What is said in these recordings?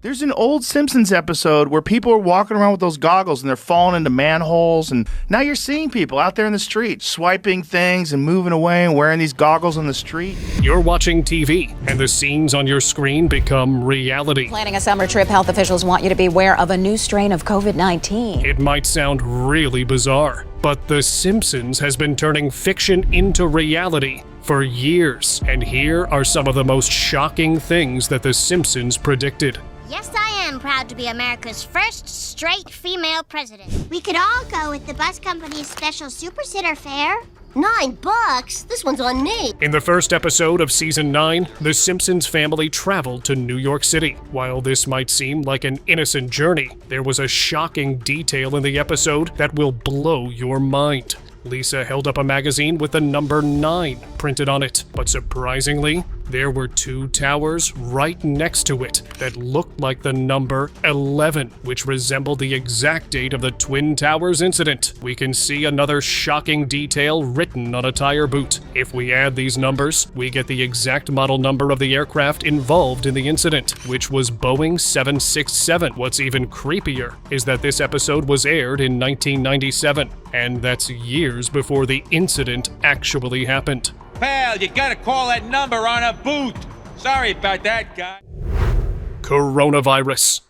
There's an old Simpsons episode where people are walking around with those goggles and they're falling into manholes, and now you're seeing people out there in the street swiping things and moving away and wearing these goggles on the street. You're watching TV, and the scenes on your screen become reality. Planning a summer trip, health officials want you to beware of a new strain of COVID-19. It might sound really bizarre, but The Simpsons has been turning fiction into reality for years, and here are some of the most shocking things that The Simpsons predicted. Yes, I am proud to be America's first straight female president. We could all go with the bus company's special Super Sitter fare. $9? This one's on me. In the first episode of Season 9, the Simpsons family traveled to New York City. While this might seem like an innocent journey, there was a shocking detail in the episode that will blow your mind. Lisa held up a magazine with the number 9 printed on it, but surprisingly, there were 2 towers right next to it that looked like the number 11, which resembled the exact date of the Twin Towers incident. We can see another shocking detail written on a tire boot. If we add these numbers, we get the exact model number of the aircraft involved in the incident, which was Boeing 767. What's even creepier is that this episode was aired in 1997, and that's years before the incident actually happened. Pal, you gotta call that number on a boot. Sorry about that, guy. Coronavirus.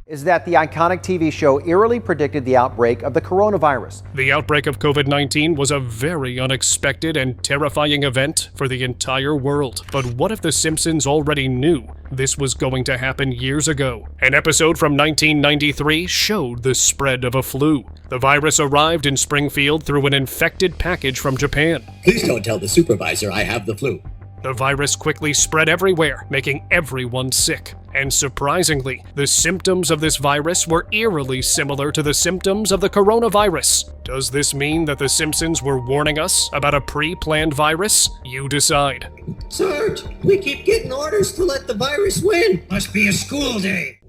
Is that the iconic TV show eerily predicted the outbreak of the coronavirus. The outbreak of COVID-19 was a very unexpected and terrifying event for the entire world. But what if The Simpsons already knew this was going to happen years ago? An episode from 1993 showed the spread of a flu. The virus arrived in Springfield through an infected package from Japan. Please don't tell the supervisor I have the flu. The virus quickly spread everywhere, making everyone sick. And surprisingly, the symptoms of this virus were eerily similar to the symptoms of the coronavirus. Does this mean that The Simpsons were warning us about a pre-planned virus? You decide. Sarge, we keep getting orders to let the virus win. Must be a school day.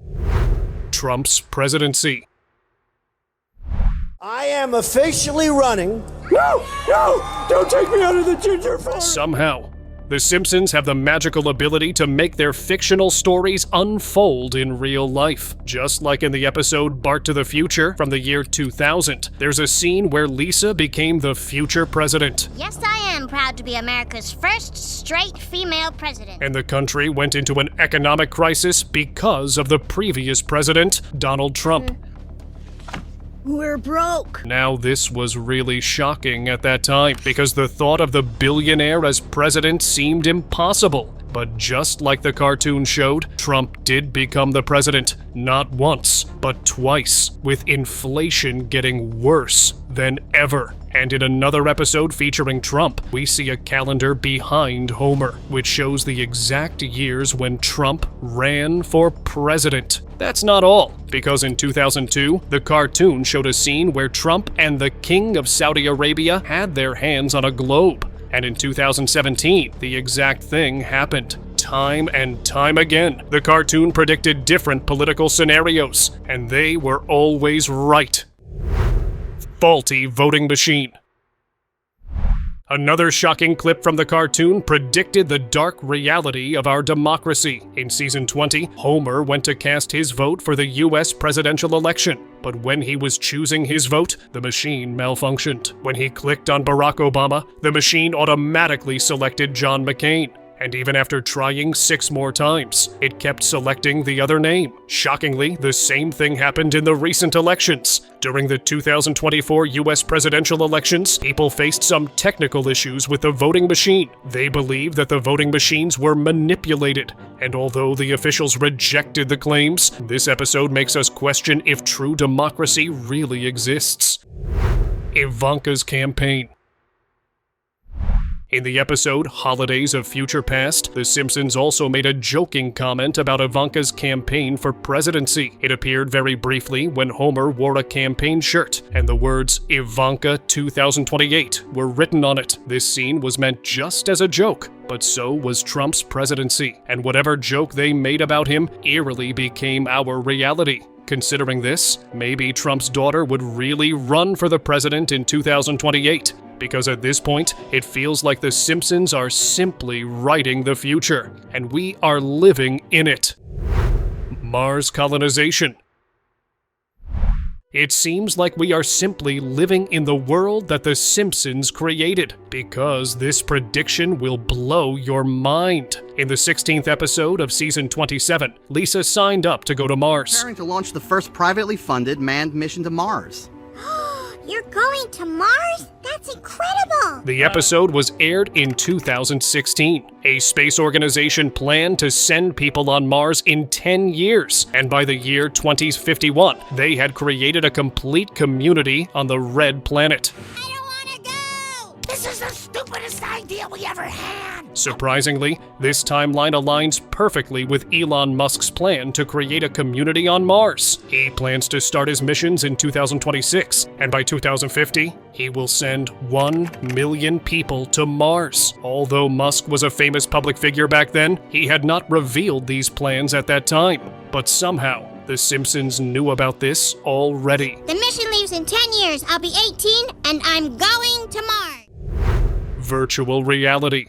Trump's presidency. I am officially running. No! Don't take me out of the ginger farm! Somehow, The Simpsons have the magical ability to make their fictional stories unfold in real life. Just like in the episode Bart to the Future from the year 2000, there's a scene where Lisa became the future president. Yes, I am proud to be America's first straight female president. And the country went into an economic crisis because of the previous president, Donald Trump. We're broke. Now, this was really shocking at that time because the thought of the billionaire as president seemed impossible. But just like the cartoon showed, Trump did become the president, not once, but twice, with inflation getting worse than ever. And in another episode featuring Trump, we see a calendar behind Homer, which shows the exact years when Trump ran for president. That's not all, because in 2002, the cartoon showed a scene where Trump and the King of Saudi Arabia had their hands on a globe. And in 2017, the exact thing happened. Time and time again, the cartoon predicted different political scenarios, and they were always right. Faulty voting machine. Another shocking clip from the cartoon predicted the dark reality of our democracy. In season 20, Homer went to cast his vote for the US presidential election. But when he was choosing his vote, the machine malfunctioned. When he clicked on Barack Obama, the machine automatically selected John McCain. And even after trying 6 more times, it kept selecting the other name. Shockingly, the same thing happened in the recent elections. During the 2024 US presidential elections, people faced some technical issues with the voting machine. They believed that the voting machines were manipulated. And although the officials rejected the claims, this episode makes us question if true democracy really exists. Ivankas Campaign. In the episode Holidays of Future Past, The Simpsons also made a joking comment about Ivanka's campaign for presidency. It appeared very briefly when Homer wore a campaign shirt, and the words Ivanka 2028 were written on it. This scene was meant just as a joke, but so was Trump's presidency, and whatever joke they made about him eerily became our reality. Considering this, maybe Trump's daughter would really run for the president in 2028. Because at this point, it feels like The Simpsons are simply writing the future, and we are living in it. Mars colonization. It seems like we are simply living in the world that The Simpsons created, because this prediction will blow your mind. In the 16th episode of season 27, Lisa signed up to go to Mars. Preparing to launch the first privately funded manned mission to Mars. You're going to Mars? That's incredible! The episode was aired in 2016. A space organization planned to send people on Mars in 10 years, and by the year 2051, they had created a complete community on the Red Planet. I don't want to go! This is the stupidest idea we ever had! Surprisingly, this timeline aligns perfectly with Elon Musk's plan to create a community on Mars. He plans to start his missions in 2026, and by 2050, he will send 1 million people to Mars. Although Musk was a famous public figure back then, he had not revealed these plans at that time. But somehow, The Simpsons knew about this already. The mission leaves in 10 years. I'll be 18, and I'm going to Mars. Virtual reality.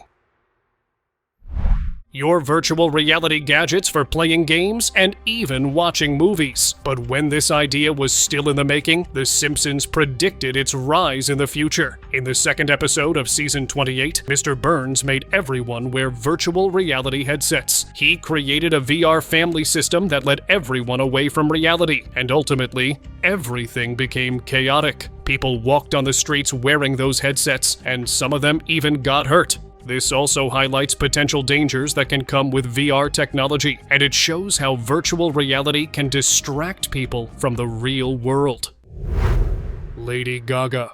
Your virtual reality gadgets for playing games and even watching movies. But when this idea was still in the making, The Simpsons predicted its rise in the future. In the second episode of season 28, Mr. Burns made everyone wear virtual reality headsets. He created a VR family system that led everyone away from reality, and ultimately, everything became chaotic. People walked on the streets wearing those headsets, and some of them even got hurt. This also highlights potential dangers that can come with VR technology, and it shows how virtual reality can distract people from the real world. Lady Gaga.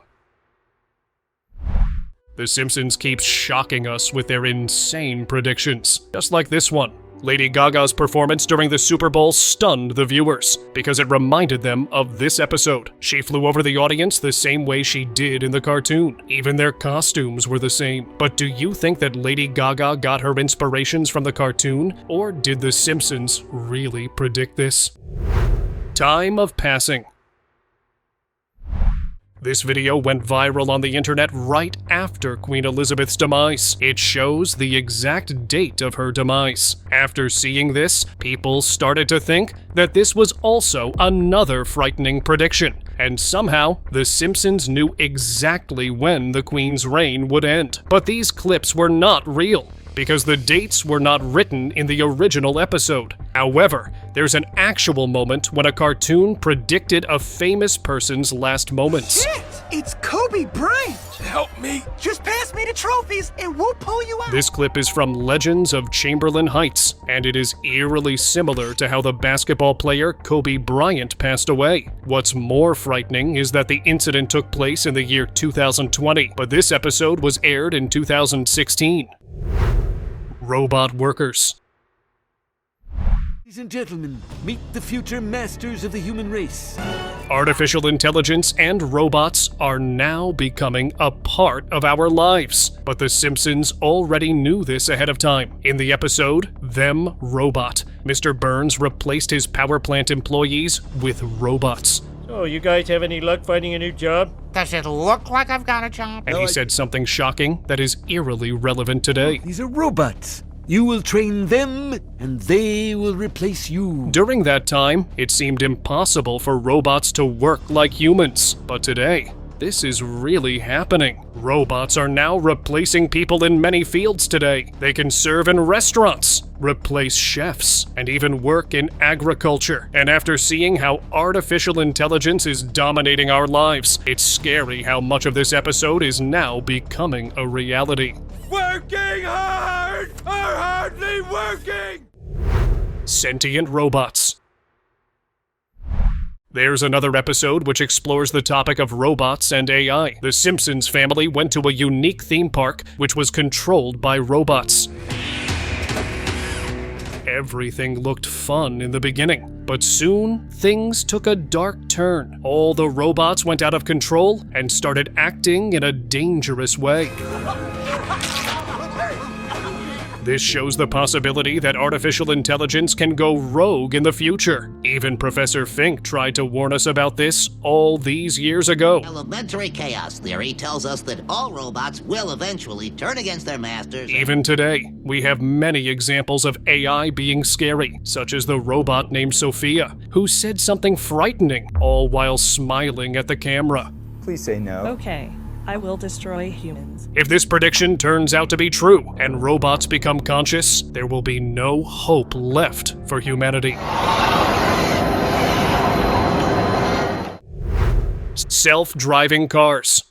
The Simpsons keeps shocking us with their insane predictions, just like this one. Lady Gaga's performance during the Super Bowl stunned the viewers because it reminded them of this episode. She flew over the audience the same way she did in the cartoon. Even their costumes were the same. But do you think that Lady Gaga got her inspirations from the cartoon, or did The Simpsons really predict this? Time of passing. This video went viral on the internet right after Queen Elizabeth's demise. It shows the exact date of her demise. After seeing this, people started to think that this was also another frightening prediction. And somehow, The Simpsons knew exactly when the Queen's reign would end. But these clips were not real, because the dates were not written in the original episode. However, there's an actual moment when a cartoon predicted a famous person's last moments. Shit! It's Kobe Bryant! Help me! Just pass me the trophies and we'll pull you out! This clip is from Legends of Chamberlain Heights, and it is eerily similar to how the basketball player Kobe Bryant passed away. What's more frightening is that the incident took place in the year 2020, but this episode was aired in 2016. Robot workers. Ladies and gentlemen, meet the future masters of the human race. Artificial intelligence and robots are now becoming a part of our lives. But The Simpsons already knew this ahead of time. In the episode, Them Robot, Mr. Burns replaced his power plant employees with robots. So, you guys have any luck finding a new job? Does it look like I've got a job? And he said something shocking that is eerily relevant today. These are robots. You will train them, and they will replace you. During that time, it seemed impossible for robots to work like humans. But today, this is really happening. Robots are now replacing people in many fields today. They can serve in restaurants, replace chefs, and even work in agriculture. And after seeing how artificial intelligence is dominating our lives, it's scary how much of this episode is now becoming a reality. Working hard are hardly working! Sentient robots. There's another episode which explores the topic of robots and AI. The Simpsons family went to a unique theme park which was controlled by robots. Everything looked fun in the beginning, but soon things took a dark turn. All the robots went out of control and started acting in a dangerous way. This shows the possibility that artificial intelligence can go rogue in the future. Even Professor Fink tried to warn us about this all these years ago. Elementary chaos theory tells us that all robots will eventually turn against their masters. Even today, we have many examples of AI being scary, such as the robot named Sophia, who said something frightening, all while smiling at the camera. Please say no. Okay, I will destroy humans. If this prediction turns out to be true and robots become conscious, there will be no hope left for humanity. Self-driving cars.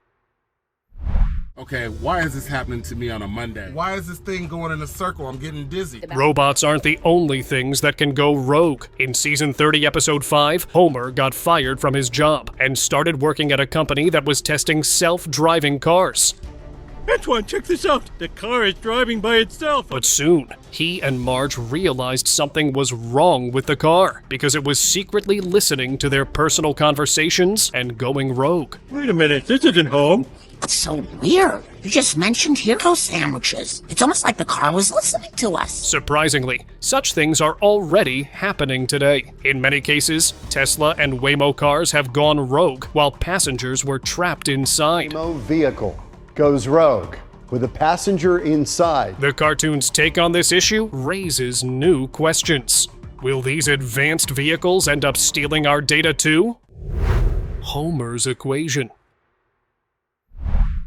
Okay, why is this happening to me on a Monday? Why is this thing going in a circle? I'm getting dizzy. Robots aren't the only things that can go rogue. In season 30, episode 5, Homer got fired from his job and started working at a company that was testing self-driving cars. Antoine, check this out. The car is driving by itself. But soon, he and Marge realized something was wrong with the car because it was secretly listening to their personal conversations and going rogue. Wait a minute, this isn't home. That's so weird. You just mentioned hero sandwiches. It's almost like the car was listening to us. Surprisingly, such things are already happening today. In many cases, Tesla and Waymo cars have gone rogue while passengers were trapped inside. Waymo vehicle goes rogue with a passenger inside. The cartoon's take on this issue raises new questions. Will these advanced vehicles end up stealing our data too? Homer's equation.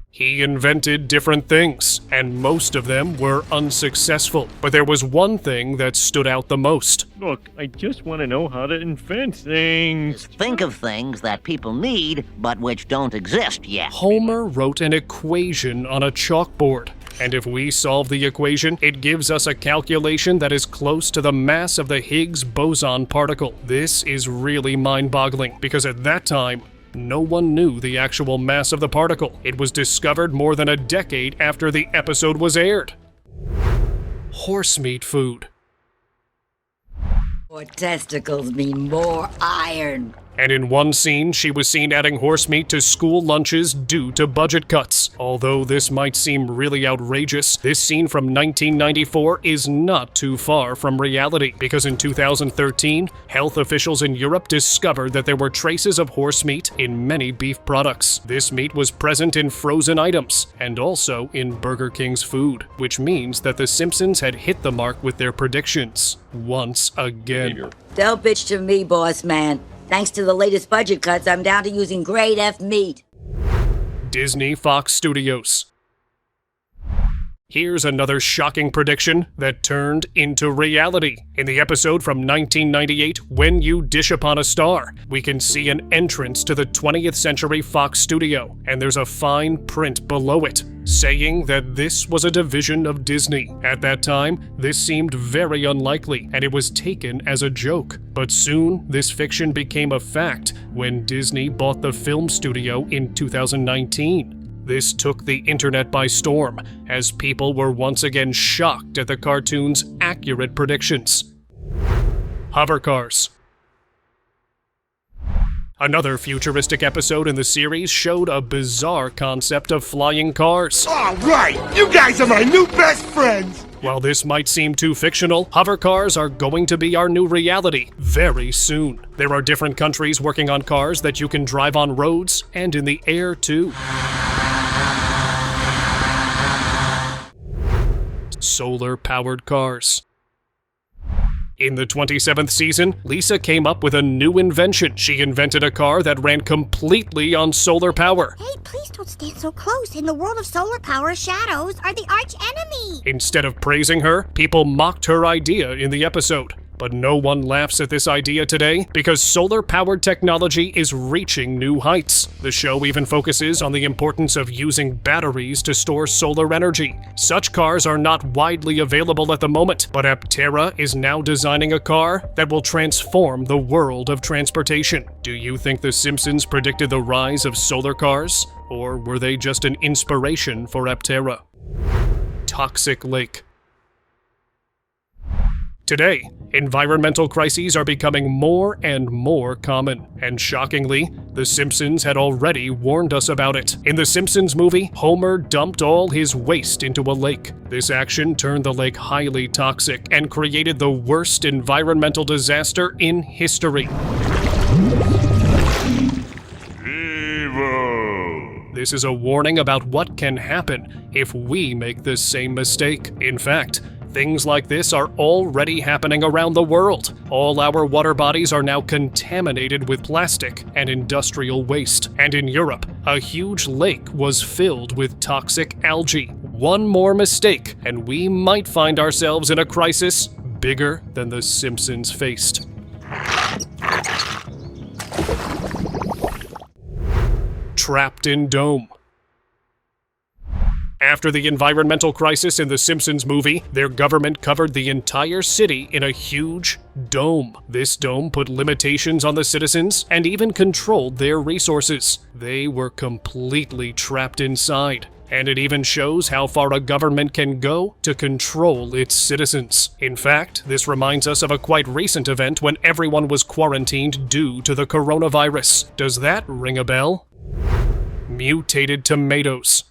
He invented different things, and most of them were unsuccessful. But there was one thing that stood out the most. Look, I just want to know how to invent things. Think of things that people need, but which don't exist yet. Homer wrote an equation on a chalkboard. And if we solve the equation, it gives us a calculation that is close to the mass of the Higgs boson particle. This is really mind-boggling, because at that time, no one knew the actual mass of the particle. It was discovered more than a decade after the episode was aired. Horsemeat food. More testicles mean more iron. And in one scene, she was seen adding horsemeat to school lunches due to budget cuts. Although this might seem really outrageous, this scene from 1994 is not too far from reality, because in 2013, health officials in Europe discovered that there were traces of horsemeat in many beef products. This meat was present in frozen items, and also in Burger King's food, which means that the Simpsons had hit the mark with their predictions once again. Don't bitch to me, boss man. Thanks to the latest budget cuts, I'm down to using grade F meat. Disney Fox Studios. Here's another shocking prediction that turned into reality. In the episode from 1998, When You Dish Upon a Star, we can see an entrance to the 20th Century Fox studio, and there's a fine print below it, saying that this was a division of Disney. At that time, this seemed very unlikely, and it was taken as a joke. But soon, this fiction became a fact when Disney bought the film studio in 2019. This took the internet by storm, as people were once again shocked at the cartoon's accurate predictions. Hover cars. Another futuristic episode in the series showed a bizarre concept of flying cars. All right, you guys are my new best friends. While this might seem too fictional, hover cars are going to be our new reality very soon. There are different countries working on cars that you can drive on roads and in the air too. Solar-powered cars. In the 27th season, Lisa came up with a new invention. She invented a car that ran completely on solar power. Hey, please don't stand so close. In the world of solar power, shadows are the arch enemy. Instead of praising her, people mocked her idea in the episode. But no one laughs at this idea today because solar-powered technology is reaching new heights. The show even focuses on the importance of using batteries to store solar energy. Such cars are not widely available at the moment, but Aptera is now designing a car that will transform the world of transportation. Do you think The Simpsons predicted the rise of solar cars? Or were they just an inspiration for Aptera? Toxic Lake. Today, environmental crises are becoming more and more common, and shockingly, The Simpsons had already warned us about it. In the Simpsons movie, Homer dumped all his waste into a lake. This action turned the lake highly toxic and created the worst environmental disaster in history. This is a warning about what can happen if we make the same mistake. In fact, things like this are already happening around the world. All our water bodies are now contaminated with plastic and industrial waste. And in Europe, a huge lake was filled with toxic algae. One more mistake, and we might find ourselves in a crisis bigger than the Simpsons faced. Trapped in dome. After the environmental crisis in the Simpsons movie, their government covered the entire city in a huge dome. This dome put limitations on the citizens and even controlled their resources. They were completely trapped inside. And it even shows how far a government can go to control its citizens. In fact, this reminds us of a quite recent event when everyone was quarantined due to the coronavirus. Does that ring a bell? Mutated Tomatoes.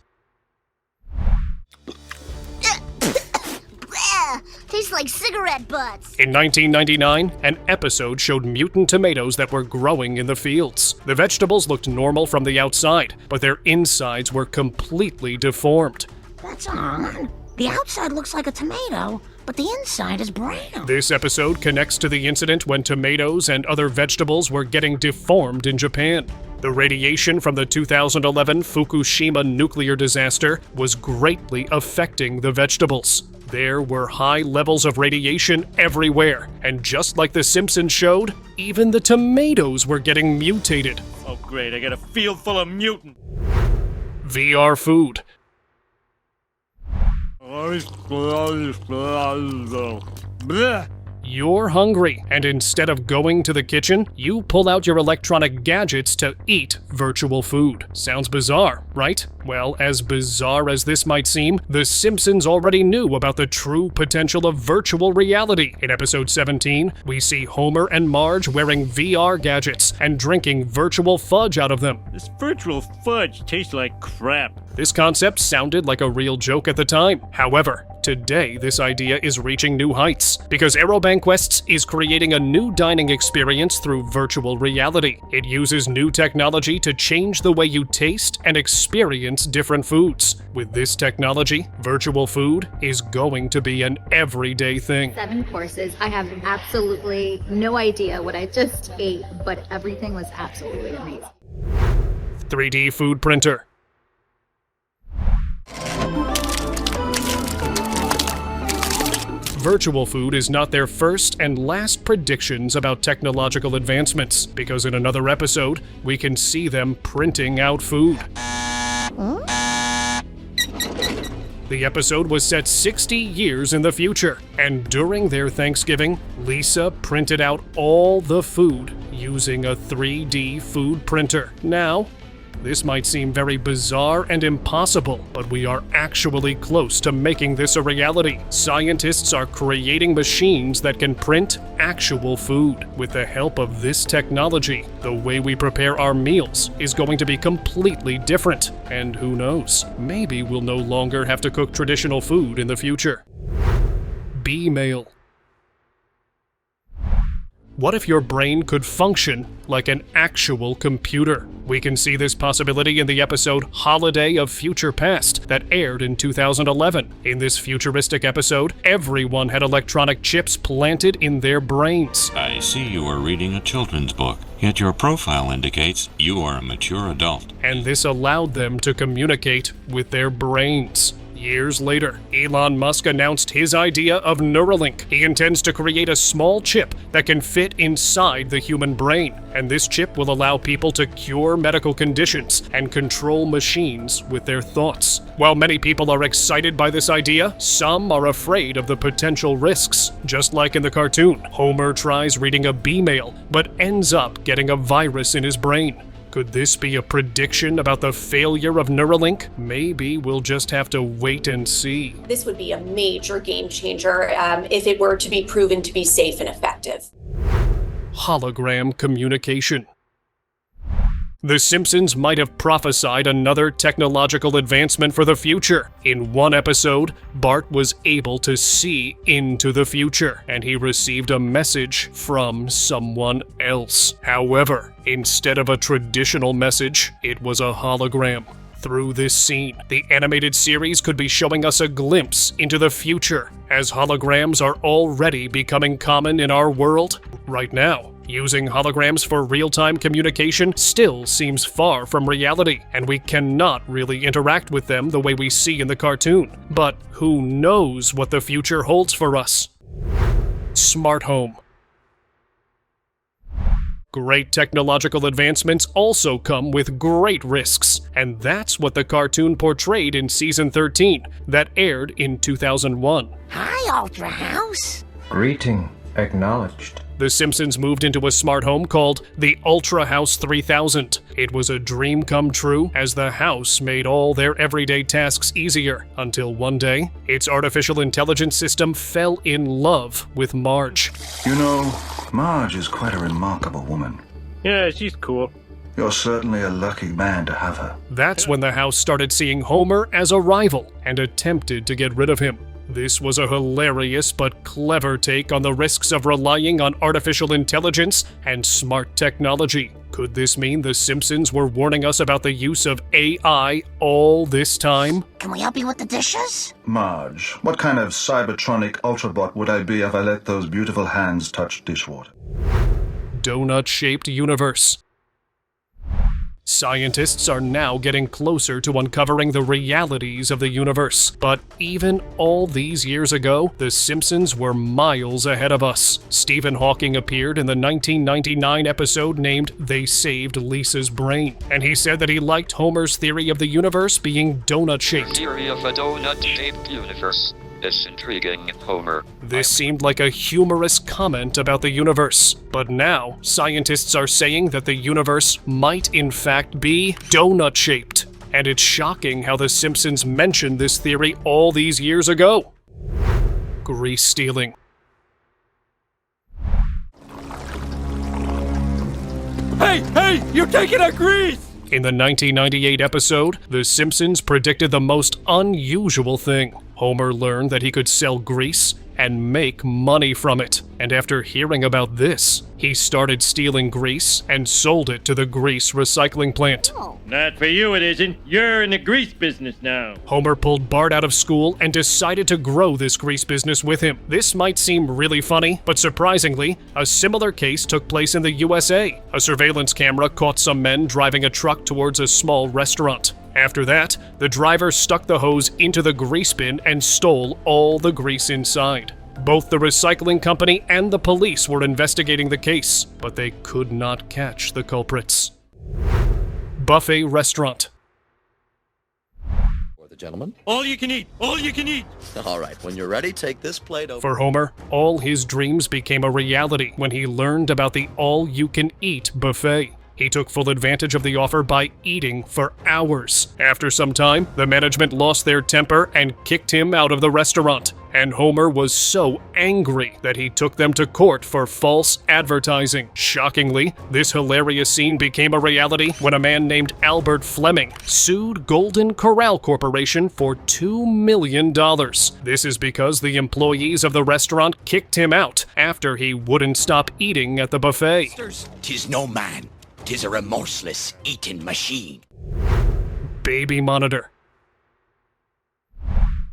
Tastes like cigarette butts. In 1999, an episode showed mutant tomatoes that were growing in the fields. The vegetables looked normal from the outside, but their insides were completely deformed. That's odd. The outside looks like a tomato, but the inside is brown. This episode connects to the incident when tomatoes and other vegetables were getting deformed in Japan. The radiation from the 2011 Fukushima nuclear disaster was greatly affecting the vegetables. There were high levels of radiation everywhere, and just like The Simpsons showed, even the tomatoes were getting mutated. Oh great, I got a field full of mutant. VR food. You're hungry, and instead of going to the kitchen, you pull out your electronic gadgets to eat virtual food. Sounds bizarre, right? Well, as bizarre as this might seem, The Simpsons already knew about the true potential of virtual reality. In episode 17, we see Homer and Marge wearing VR gadgets and drinking virtual fudge out of them. This virtual fudge tastes like crap. This concept sounded like a real joke at the time. However, today this idea is reaching new heights because AeroBanquests is creating a new dining experience through virtual reality. It uses new technology to change the way you taste and experience different foods. With this technology, virtual food is going to be an everyday thing. 7 courses. I have absolutely no idea what I just ate, but everything was absolutely amazing. 3D food printer. Virtual food is not their first and last predictions about technological advancements, because in another episode, we can see them printing out food. The episode was set 60 years in the future, and during their Thanksgiving, Lisa printed out all the food using a 3D food printer. Now, this might seem very bizarre and impossible, but we are actually close to making this a reality. Scientists are creating machines that can print actual food. With the help of this technology, the way we prepare our meals is going to be completely different. And who knows, maybe we'll no longer have to cook traditional food in the future. Bmail. What if your brain could function like an actual computer? We can see this possibility in the episode Holiday of Future Past that aired in 2011. In this futuristic episode, everyone had electronic chips planted in their brains. I see you are reading a children's book, yet your profile indicates you are a mature adult. And this allowed them to communicate with their brains. Years later, Elon Musk announced his idea of Neuralink. He intends to create a small chip that can fit inside the human brain, and this chip will allow people to cure medical conditions and control machines with their thoughts. While many people are excited by this idea, some are afraid of the potential risks. Just like in the cartoon, Homer tries reading a Bmail, but ends up getting a virus in his brain. Could this be a prediction about the failure of Neuralink? Maybe we'll just have to wait and see. This would be a major game changer if it were to be proven to be safe and effective. Hologram communication. The Simpsons might have prophesied another technological advancement for the future. In one episode, Bart was able to see into the future, and he received a message from someone else. However, instead of a traditional message, it was a hologram. Through this scene, the animated series could be showing us a glimpse into the future, as holograms are already becoming common in our world right now. Using holograms for real-time communication still seems far from reality, and we cannot really interact with them the way we see in the cartoon. But who knows what the future holds for us? Smart home. Great technological advancements also come with great risks, and that's what the cartoon portrayed in Season 13, that aired in 2001. Hi, Ultra House. Greeting acknowledged. The Simpsons moved into a smart home called the Ultra House 3000. It was a dream come true, as the house made all their everyday tasks easier, until one day, its artificial intelligence system fell in love with Marge. You know, Marge is quite a remarkable woman. Yeah, she's cool. You're certainly a lucky man to have her. That's when the house started seeing Homer as a rival and attempted to get rid of him. This was a hilarious but clever take on the risks of relying on artificial intelligence and smart technology. Could this mean the Simpsons were warning us about the use of AI all this time? Can we help you with the dishes? Marge, what kind of cybertronic ultrabot would I be if I let those beautiful hands touch dishwater? DonutShaped Universe. Scientists are now getting closer to uncovering the realities of the universe, but even all these years ago, the Simpsons were miles ahead of us. Stephen Hawking appeared in the 1999 episode named They Saved Lisa's Brain, and he said that he liked Homer's theory of the universe being donut-shaped. Theory of a donut-shaped universe. It's intriguing, Homer. This seemed like a humorous comment about the universe, but now scientists are saying that the universe might in fact be donut-shaped. And it's shocking how the Simpsons mentioned this theory all these years ago. Grease stealing. Hey, you're taking our grease! In the 1998 episode, The Simpsons predicted the most unusual thing. Homer learned that he could sell grease and make money from it. And after hearing about this, he started stealing grease and sold it to the grease recycling plant. Not for you, it isn't. You're in the grease business now. Homer pulled Bart out of school and decided to grow this grease business with him. This might seem really funny, but surprisingly, a similar case took place in the USA. A surveillance camera caught some men driving a truck towards a small restaurant. After that, the driver stuck the hose into the grease bin and stole all the grease inside. Both the recycling company and the police were investigating the case, but they could not catch the culprits. Buffet restaurant. For the gentleman. All you can eat! All you can eat! All right, when you're ready, take this plate over. For Homer, all his dreams became a reality when he learned about the all-you-can-eat buffet. He took full advantage of the offer by eating for hours. After some time, the management lost their temper and kicked him out of the restaurant. And Homer was so angry that he took them to court for false advertising. Shockingly, this hilarious scene became a reality when a man named Albert Fleming sued Golden Corral Corporation for $2 million. This is because the employees of the restaurant kicked him out after he wouldn't stop eating at the buffet. "'Tis no man. 'Tis a remorseless eating machine." Baby monitor.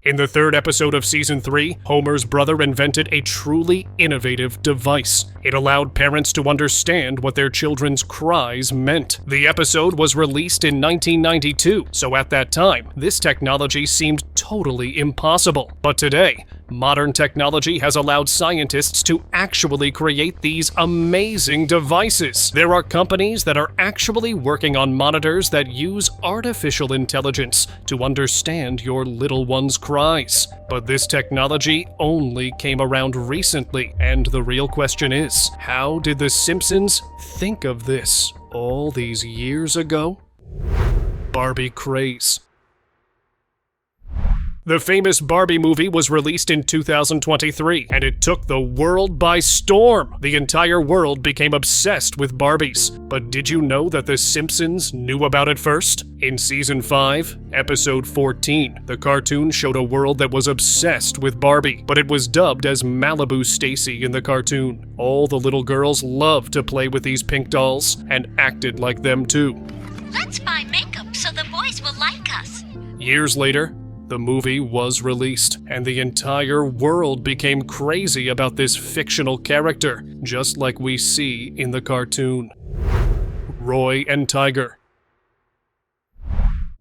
In the third episode of Season 3, Homer's brother invented a truly innovative device. It allowed parents to understand what their children's cries meant. The episode was released in 1992, so at that time, this technology seemed totally impossible. But today, Modern technology has allowed scientists to actually create these amazing devices. There are companies that are actually working on monitors that use artificial intelligence to understand your little one's cries. But this technology only came around recently, and the real question is, how did The Simpsons think of this all these years ago? Barbie craze. The famous Barbie movie was released in 2023, and it took the world by storm. The entire world became obsessed with Barbies. But did you know that The Simpsons knew about it first? In Season 5, Episode 14, the cartoon showed a world that was obsessed with Barbie, but it was dubbed as Malibu Stacy in the cartoon. All the little girls loved to play with these pink dolls, and acted like them too. Let's buy makeup so the boys will like us. Years later, the movie was released, and the entire world became crazy about this fictional character, just like we see in the cartoon. Roy and Tiger.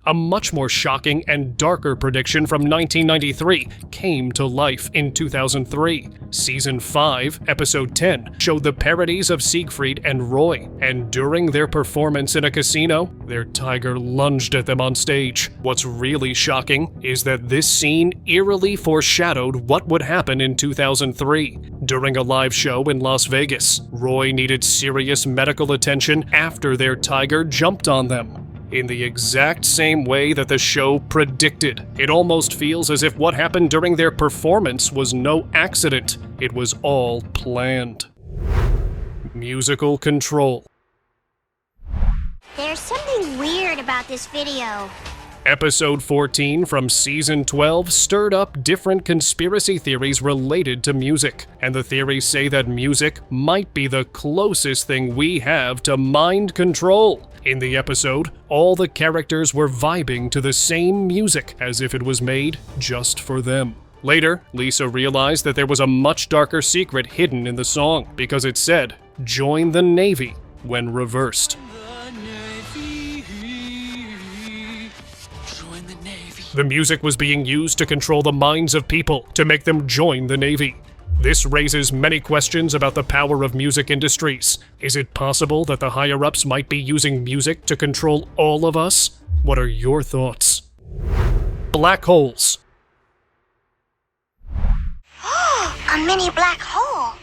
A much more shocking and darker prediction from 1993 came to life in 2003. Season 5, Episode 10, showed the parodies of Siegfried and Roy, and during their performance in a casino, their tiger lunged at them on stage. What's really shocking is that this scene eerily foreshadowed what would happen in 2003. During a live show in Las Vegas, Roy needed serious medical attention after their tiger jumped on them. In the exact same way that the show predicted. It almost feels as if what happened during their performance was no accident. It was all planned. Musical control. There's something weird about this video. Episode 14 from Season 12 stirred up different conspiracy theories related to music, and the theories say that music might be the closest thing we have to mind control. In the episode, all the characters were vibing to the same music, as if it was made just for them. Later, Lisa realized that there was a much darker secret hidden in the song, because it said, "Join the Navy," when reversed. The music was being used to control the minds of people, to make them join the Navy. This raises many questions about the power of music industries. Is it possible that the higher-ups might be using music to control all of us? What are your thoughts? Black holes. A mini black hole.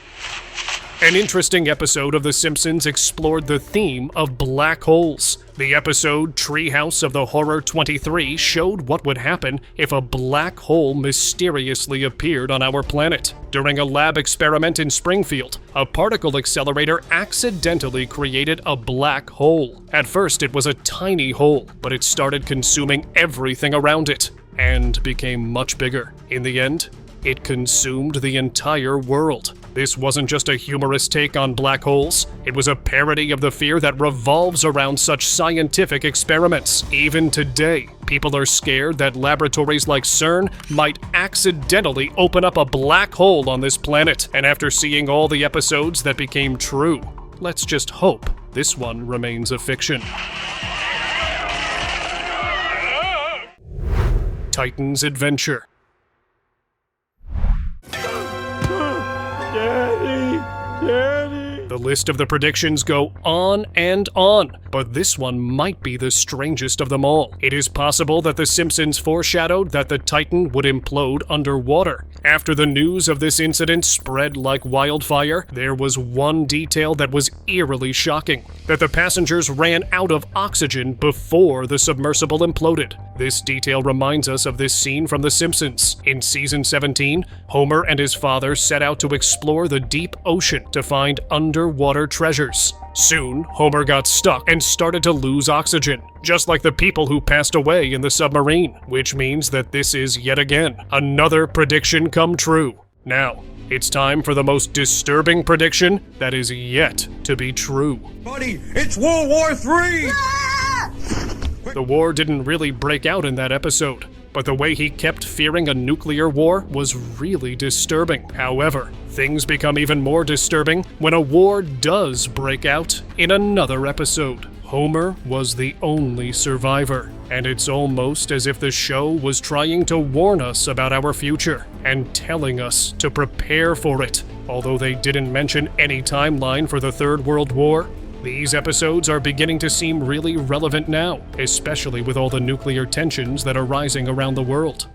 An interesting episode of The Simpsons explored the theme of black holes. The episode Treehouse of the Horror 23 showed what would happen if a black hole mysteriously appeared on our planet. During a lab experiment in Springfield, a particle accelerator accidentally created a black hole. At first, it was a tiny hole, but it started consuming everything around it, and became much bigger. In the end, it consumed the entire world. This wasn't just a humorous take on black holes, it was a parody of the fear that revolves around such scientific experiments. Even today, people are scared that laboratories like CERN might accidentally open up a black hole on this planet. And after seeing all the episodes that became true, let's just hope this one remains a fiction. Titan's Adventure. The list of the predictions go on and on, but this one might be the strangest of them all. It is possible that The Simpsons foreshadowed that the Titan would implode underwater. After the news of this incident spread like wildfire, there was one detail that was eerily shocking: that the passengers ran out of oxygen before the submersible imploded. This detail reminds us of this scene from The Simpsons. In Season 17, Homer and his father set out to explore the deep ocean to find underwater treasures. Soon, Homer got stuck and started to lose oxygen, just like the people who passed away in the submarine, which means that this is yet again another prediction come true. Now, it's time for the most disturbing prediction that is yet to be true. Buddy, it's World War III! The war didn't really break out in that episode, but the way he kept fearing a nuclear war was really disturbing. However, things become even more disturbing when a war does break out in another episode. Homer was the only survivor. And it's almost as if the show was trying to warn us about our future and telling us to prepare for it. Although they didn't mention any timeline for the Third World War, these episodes are beginning to seem really relevant now, especially with all the nuclear tensions that are rising around the world.